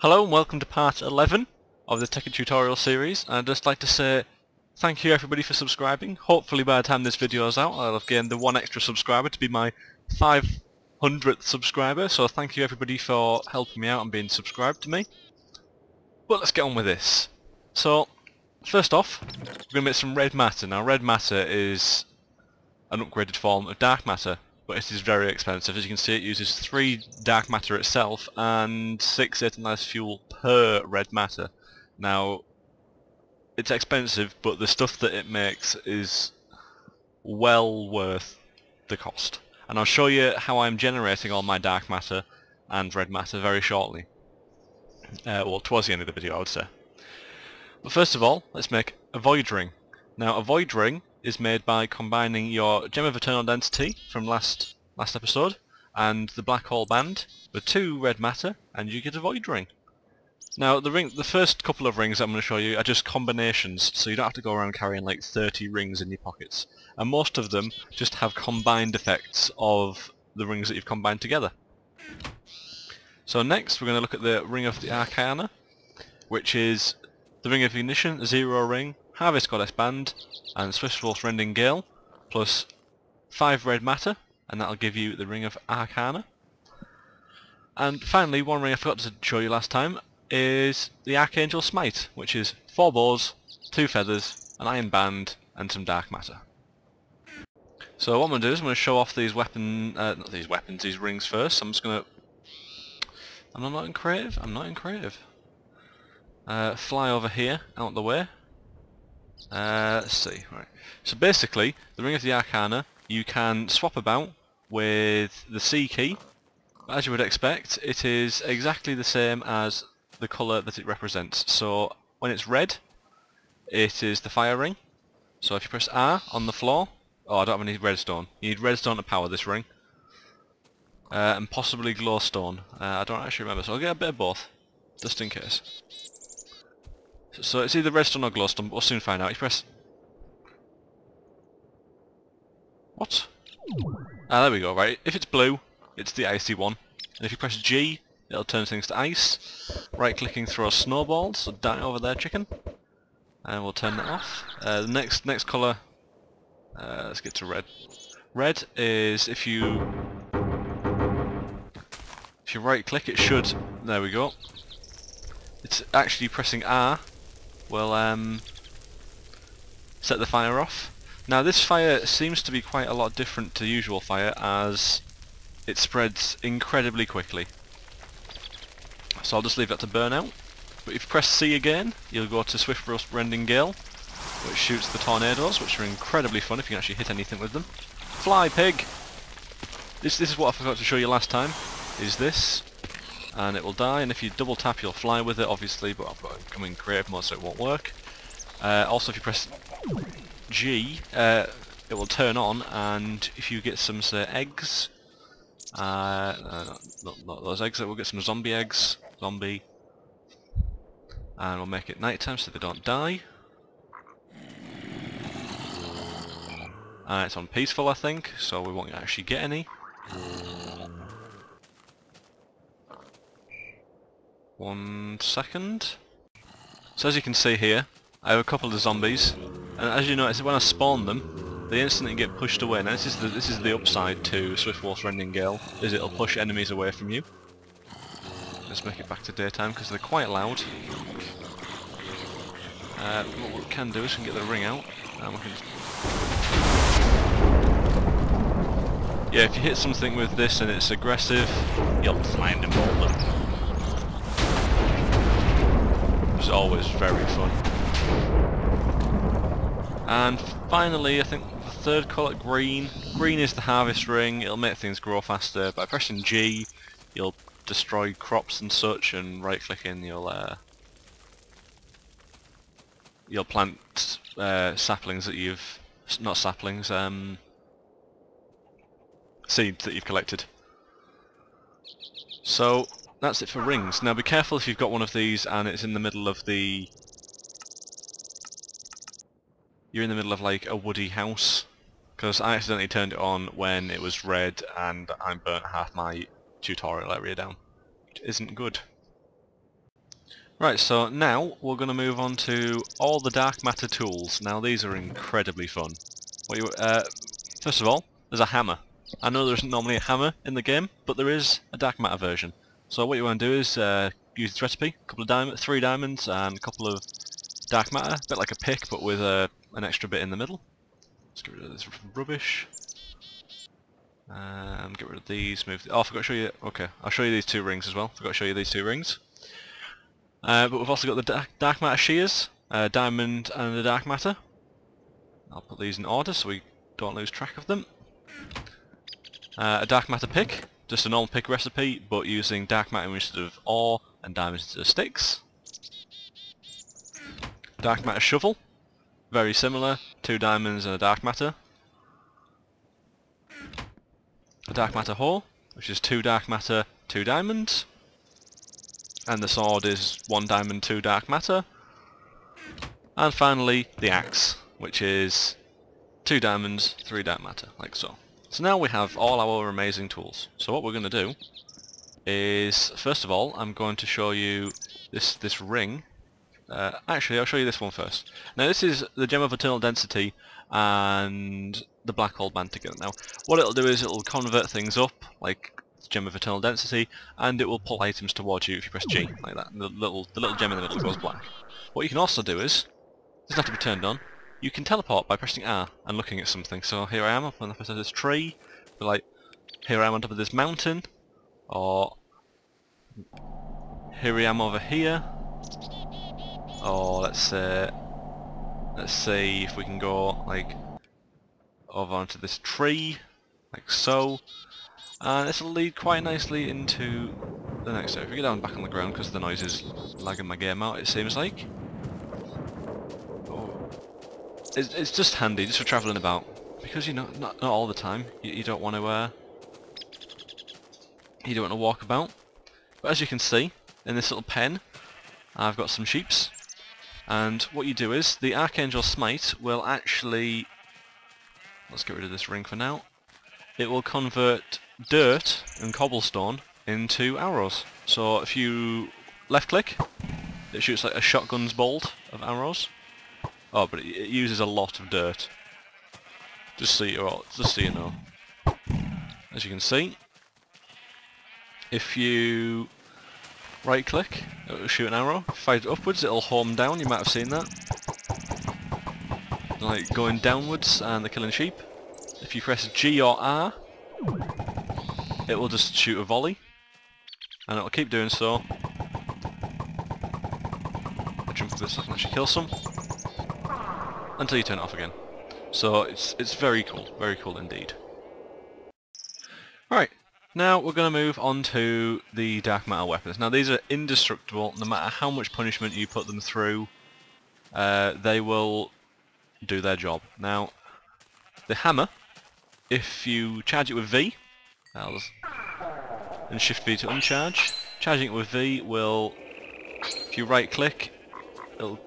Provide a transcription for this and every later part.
Hello and welcome to part 11 of the Tekkit tutorial series. I'd just like to say thank you everybody for subscribing. Hopefully by the time this video is out I'll have gained the one extra subscriber to be my 500th subscriber, so thank you everybody for helping me out and being subscribed to me. But let's get on with this. So first off, we're going to make some red matter. Now red matter is an upgraded form of dark matter, but it is very expensive. As you can see, it uses 3 dark matter itself and 6 atomized fuel per red matter. Now, it's expensive, but the stuff that it makes is well worth the cost. And I'll show you how I'm generating all my dark matter and red matter very shortly. Well, towards the end of the video, I would say. But first of all, let's make a void ring. Now, a void ring is made by combining your Gem of Eternal Density from last episode and the black hole band with 2 red matter, and you get a void ring. Now the first couple of rings I'm going to show you are just combinations, so you don't have to go around carrying like 30 rings in your pockets, and most of them just have combined effects of the rings that you've combined together. So next we're going to look at the Ring of the Arcana, which is the Ring of Ignition, Zero Ring, Harvest Goddess Band, and Swift Wolf's Rending Gale, plus 5 red matter, and that'll give you the Ring of Arcana. And finally, one ring I forgot to show you last time is the Archangel Smite, which is 4 bows, 2 feathers, an iron band, and some dark matter. So what I'm going to do is I'm going to show off these these rings first. I'm just going to... I'm not in creative? I'm not in creative. Fly over here, out the way. Let's see, right. So basically, the Ring of the Arcana, you can swap about with the C key. As you would expect, it is exactly the same as the colour that it represents. So when it's red, it is the fire ring. So if you press R on the floor, oh, I don't have any redstone. You need redstone to power this ring. And possibly glowstone. I don't actually remember, so I'll get a bit of both, just in case. So it's either redstone or glowstone, but we'll soon find out. You press... What? Ah, there we go, right. If it's blue, it's the icy one. And if you press G, it'll turn things to ice. Right-clicking throws snowballs, so die over there, chicken. And we'll turn that off. The next colour... let's get to red. Red is if you right-click, it should... There we go. It's actually pressing R will set the fire off. Now this fire seems to be quite a lot different to usual fire, as it spreads incredibly quickly. So I'll just leave that to burn out. But if you press C again, you'll go to Swift Wolf's Rending Gale, which shoots the tornadoes, which are incredibly fun if you can actually hit anything with them. Fly, pig! This is what I forgot to show you last time, is this. And it will die, and if you double tap you'll fly with it obviously, but I've got it coming creative mode so it won't work. Also if you press G, it will turn on, and if you get some, say, eggs, not those eggs, we'll get some zombie eggs, and we'll make it nighttime so they don't die. And it's on peaceful I think, so we won't actually get any. 1 second. So as you can see here, I have a couple of zombies, and as you notice, when I spawn them, they instantly get pushed away. Now this is the upside to Swift Wolf's Rending Gale, is it'll push enemies away from you. Let's make it back to daytime because they're quite loud. What we can do is we can get the ring out, and we can just... Yeah, if you hit something with this and it's aggressive, you'll find them all. It's always very fun. And finally, I think the third colour, green. Green is the harvest ring. It'll make things grow faster. By pressing G, you'll destroy crops and such, and right-clicking, you'll plant saplings that you've... not saplings, seeds that you've collected. So that's it for rings. Now be careful if you've got one of these and it's in the middle of the... You're in the middle of like a woody house, because I accidentally turned it on when it was red and I burnt half my tutorial area down, which isn't good. Right, so now we're going to move on to all the dark matter tools. Now these are incredibly fun. First of all, there's a hammer. I know there isn't normally a hammer in the game, but there is a dark matter version. So what you want to do is use this recipe, three diamonds and a couple of dark matter, a bit like a pick but with an extra bit in the middle. Let's get rid of this rubbish. Get rid of these, oh, I forgot to show you, okay, I'll show you these two rings as well, forgot to show you these two rings. But we've also got the dark matter shears, diamond and the dark matter. I'll put these in order so we don't lose track of them. A dark matter pick, just a normal pick recipe, but using dark matter instead of ore and diamonds instead of sticks. Dark matter shovel, very similar, 2 diamonds and a dark matter. A dark matter hoe, which is 2 dark matter, 2 diamonds. And the sword is 1 diamond, 2 dark matter. And finally the axe, which is 2 diamonds, 3 dark matter, like so. So now we have all our amazing tools. So what we're going to do is, first of all, I'm going to show you this ring. Actually, I'll show you this one first. Now this is the Gem of Eternal Density and the Black Hole Band together. Now what it'll do is it'll convert things up, like Gem of Eternal Density, and it will pull items towards you if you press G, like that. The little gem in the middle goes black. What you can also do is, it doesn't have to be turned on, you can teleport by pressing R and looking at something. So here I am up on the top of this tree, but like, here I am on top of this mountain, or here I am over here, or let's see if we can go like over onto this tree, like so. And this will lead quite nicely into the next area. If we get down back on the ground because the noise is lagging my game out, it seems like. Oh. It's just handy, just for travelling about, because you know, not all the time. You don't want to walk about. But as you can see in this little pen, I've got some sheeps, and what you do is the Archangel Smite will actually. Let's get rid of this ring for now. It will convert dirt and cobblestone into arrows. So if you left click, it shoots like a shotgun's bolt of arrows. Oh, but it uses a lot of dirt. Just so you know. As you can see, if you right click, it will shoot an arrow. If you fire it upwards, it'll home down. You might have seen that, like going downwards, and they're killing sheep. If you press G or R, it will just shoot a volley, and it will keep doing so. I'll jump for this so I can actually kill some, until you turn it off again. So it's very cool indeed. Right, now we're going to move on to the dark matter weapons. Now these are indestructible, no matter how much punishment you put them through, they will do their job. Now, the hammer, if you charge it with V, and shift V to uncharge, charging it with V will, if you right click, it'll...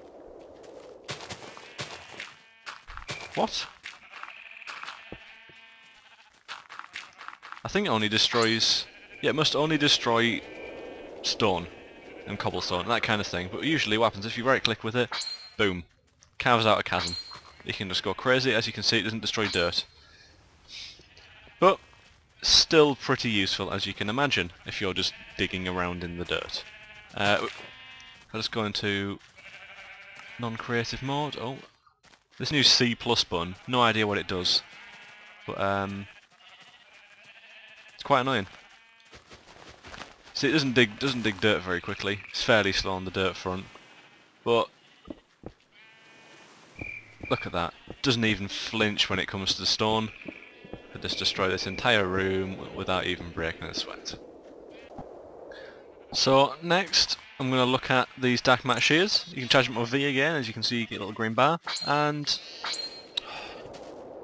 What? I think it only destroys... Yeah, it must only destroy stone and cobblestone, that kind of thing. But usually what happens, if you right click with it, boom, carves out a chasm. You can just go crazy. As you can see, it doesn't destroy dirt. But still pretty useful, as you can imagine, if you're just digging around in the dirt. I'll just go into non-creative mode. Oh, this new C+ button, no idea what it does, but it's quite annoying. See, it doesn't dig dirt very quickly. It's fairly slow on the dirt front, but look at that. It doesn't even flinch when it comes to the stone. Could just destroy this entire room without even breaking a sweat. So next, I'm going to look at these dark matter shears. You can charge them with V again, as you can see you get a little green bar, and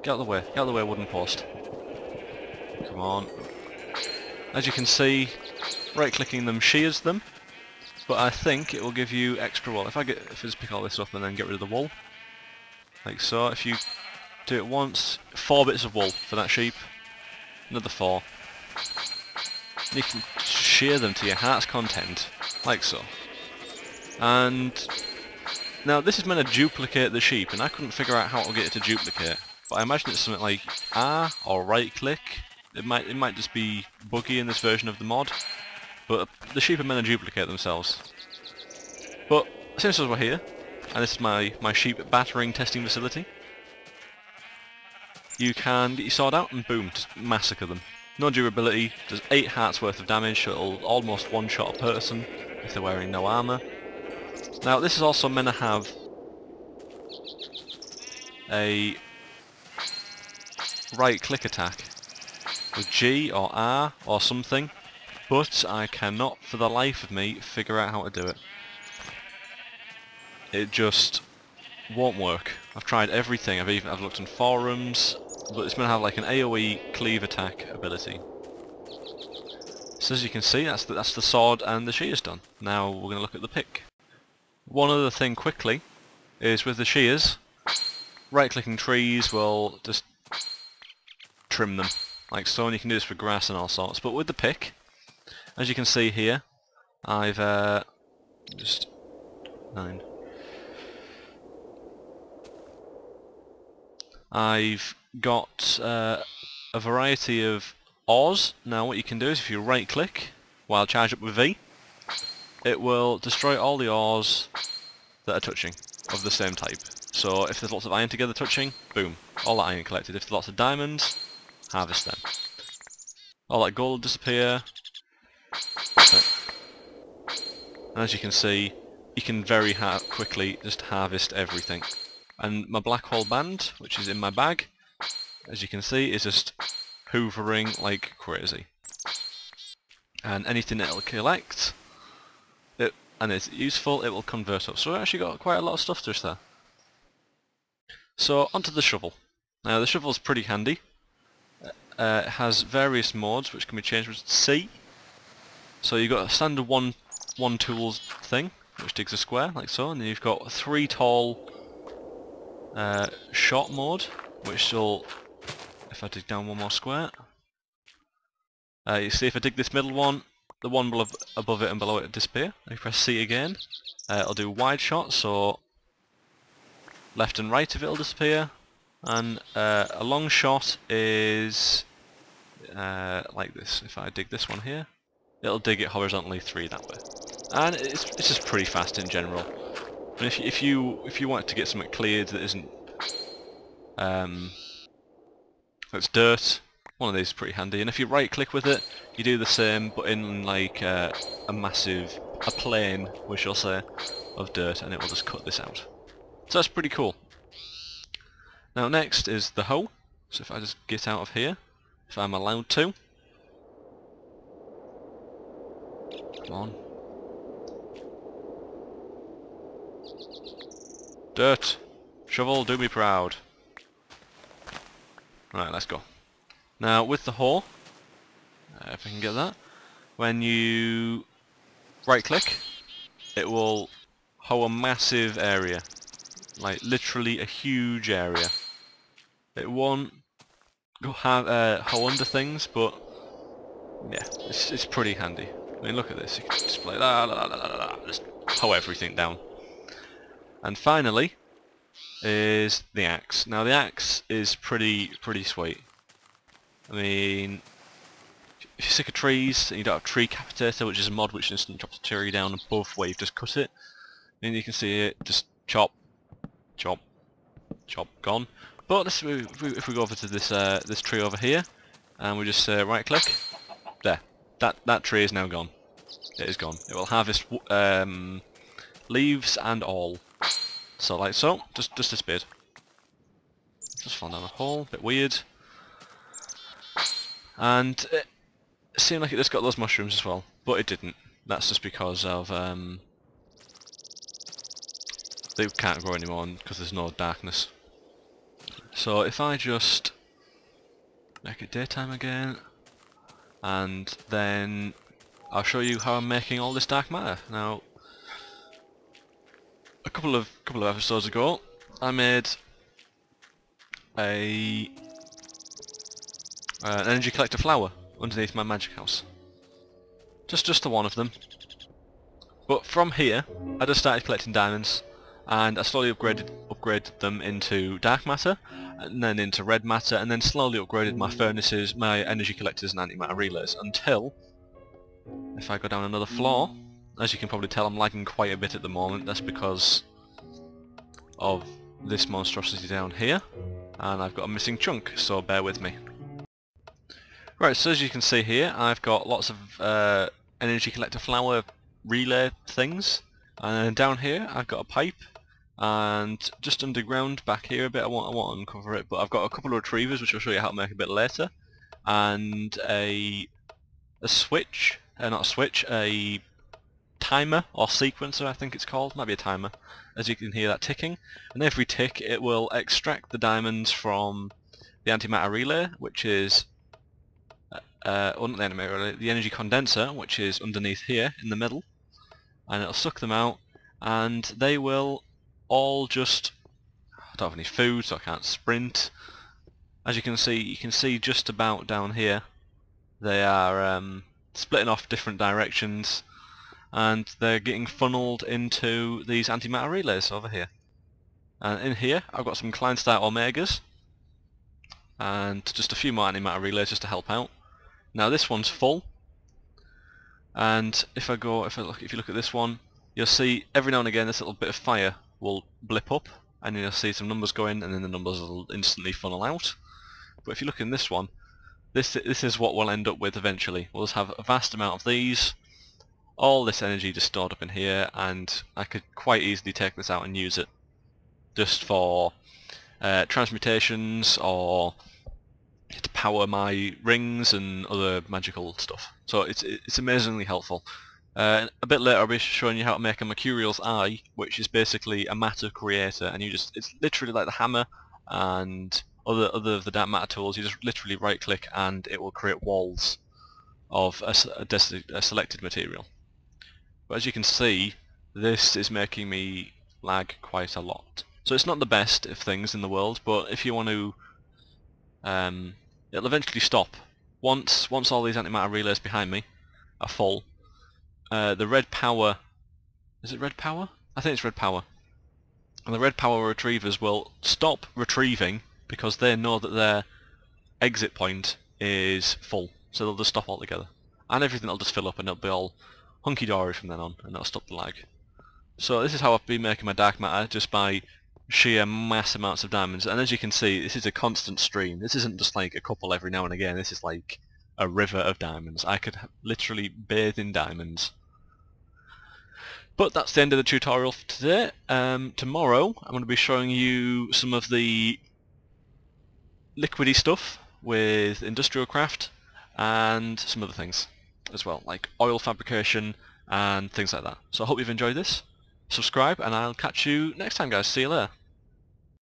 get out of the way wooden post. Come on. As you can see, right clicking them shears them, but I think it will give you extra wool. If I just pick all this up and then get rid of the wool, like so, if you do it once, 4 bits of wool for that sheep, another 4. You can shear them to your heart's content, like so. And now this is meant to duplicate the sheep, and I couldn't figure out how to get it to duplicate. But I imagine it's something like R or right click. It might just be buggy in this version of the mod. But the sheep are meant to duplicate themselves. But since we're here, and this is my sheep battering testing facility, you can get your sword out and boom, just massacre them. No durability, does 8 hearts worth of damage, so it'll almost one-shot a person if they're wearing no armour. Now this is also meant to have a right click attack with G or R or something, but I cannot for the life of me figure out how to do it. It just won't work. I've tried everything. I've looked in forums, but it's meant to have like an AoE cleave attack ability. So as you can see, that's the sword and the shears done. Now we're going to look at the pick. One other thing quickly is with the shears, right-clicking trees will just trim them like so, and you can do this for grass and all sorts. But with the pick, as you can see here, I've just 9. I've got a variety of ores. Now what you can do is if you right click while charged up with V, it will destroy all the ores that are touching of the same type. So if there's lots of iron together touching, boom, all that iron collected. If there's lots of diamonds, harvest them. All that gold will disappear. And as you can see, you can very quickly just harvest everything. And my black hole band, which is in my bag, as you can see, is just hoovering like crazy. And anything it'll collect, and it's useful, it will convert up. So we actually got quite a lot of stuff just there. So onto the shovel. Now the shovel's pretty handy. It has various modes which can be changed with C. So you've got a standard one tools thing, which digs a square like so, and then you've got 3 tall short mode, which will, if I dig down 1 more square, you see if I dig this middle one, the one above it and below it will disappear. If you press C again, it'll do wide shot, so left and right of it will disappear, and a long shot is like this. If I dig this one here, it'll dig it horizontally 3 that way, and it's just pretty fast in general. And if you want to get something cleared that isn't that's dirt, one of these is pretty handy. And if you right click with it, you do the same but in like a plane, we shall say, of dirt, and it will just cut this out. So that's pretty cool. Now next is the hoe. So if I just get out of here, if I'm allowed to. Come on. Dirt. Shovel, do me proud. Right, let's go. Now with the hoe, if I can get that, when you right click, it will hoe a massive area. Like literally a huge area. It won't go hoe under things, but yeah, it's pretty handy. I mean, look at this. You can just play just hoe everything down. And finally is the axe. Now the axe is pretty sweet. I mean, if you're sick of trees and you don't have tree capitator, which is a mod which instantly chops a tree down above where you've just cut it, then you can see it just chop, chop, chop, gone. But if we go over to this tree over here, and we just right click, there, that tree is now gone. It is gone. It will harvest leaves and all. So like so, just disappeared. Just fell down a hole, bit weird. And it seemed like it just got those mushrooms as well, but it didn't. That's just because of they can't grow anymore because there's no darkness. So if I just make it daytime again, and then I'll show you how I'm making all this dark matter. Now, a couple of episodes ago, I made an energy collector flower underneath my magic house. Just the one of them. But from here, I just started collecting diamonds, and I slowly upgraded them into dark matter, and then into red matter, and then slowly upgraded my furnaces, my energy collectors and antimatter relays, until, if I go down another floor, as you can probably tell I'm lagging quite a bit at the moment. That's because of this monstrosity down here, and I've got a missing chunk, so bear with me. Right, so as you can see here, I've got lots of energy collector flower relay things, and then down here I've got a pipe, and just underground back here a bit, I won't uncover it, but I've got a couple of retrievers which I'll show you how to make a bit later, and a switch, not a switch, a timer or sequencer I think it's called, might be a timer, as you can hear that ticking, and every tick it will extract the diamonds from the antimatter relay, which is the energy condenser, which is underneath here in the middle, and it'll suck them out, and they will all just, I don't have any food so I can't sprint. As you can see just about down here they are splitting off different directions, and they're getting funneled into these antimatter relays over here. And in here I've got some Kleinstadt Omegas and just a few more antimatter relays just to help out. Now this one's full, and if you look at this one, you'll see every now and again this little bit of fire will blip up, and you'll see some numbers go in, and then the numbers will instantly funnel out. But if you look in this one, this is what we'll end up with eventually. We'll just have a vast amount of these, all this energy just stored up in here, and I could quite easily take this out and use it just for transmutations or to power my rings and other magical stuff. So it's amazingly helpful. A bit later I'll be showing you how to make a Mercurial's Eye, which is basically a matter creator, and it's literally like the hammer and other of the dark matter tools. You just literally right click and it will create walls of a selected material. But as you can see, this is making me lag quite a lot. So it's not the best of things in the world, but if you want to it'll eventually stop. Once all these antimatter relays behind me are full, the red power, is it red power? I think it's red power. And the red power retrievers will stop retrieving because they know that their exit point is full, so they'll just stop altogether. And everything will just fill up and it'll be all hunky-dory from then on, and that'll stop the lag. So this is how I've been making my dark matter, just by sheer mass amounts of diamonds. And as you can see, this is a constant stream. This isn't just like a couple every now and again, this is like a river of diamonds. I could literally bathe in diamonds. But that's the end of the tutorial for today. Tomorrow I'm going to be showing you some of the liquidy stuff with industrial craft and some other things as well, like oil fabrication and things like that. So I hope you've enjoyed this. Subscribe, and I'll catch you next time, guys. See you later.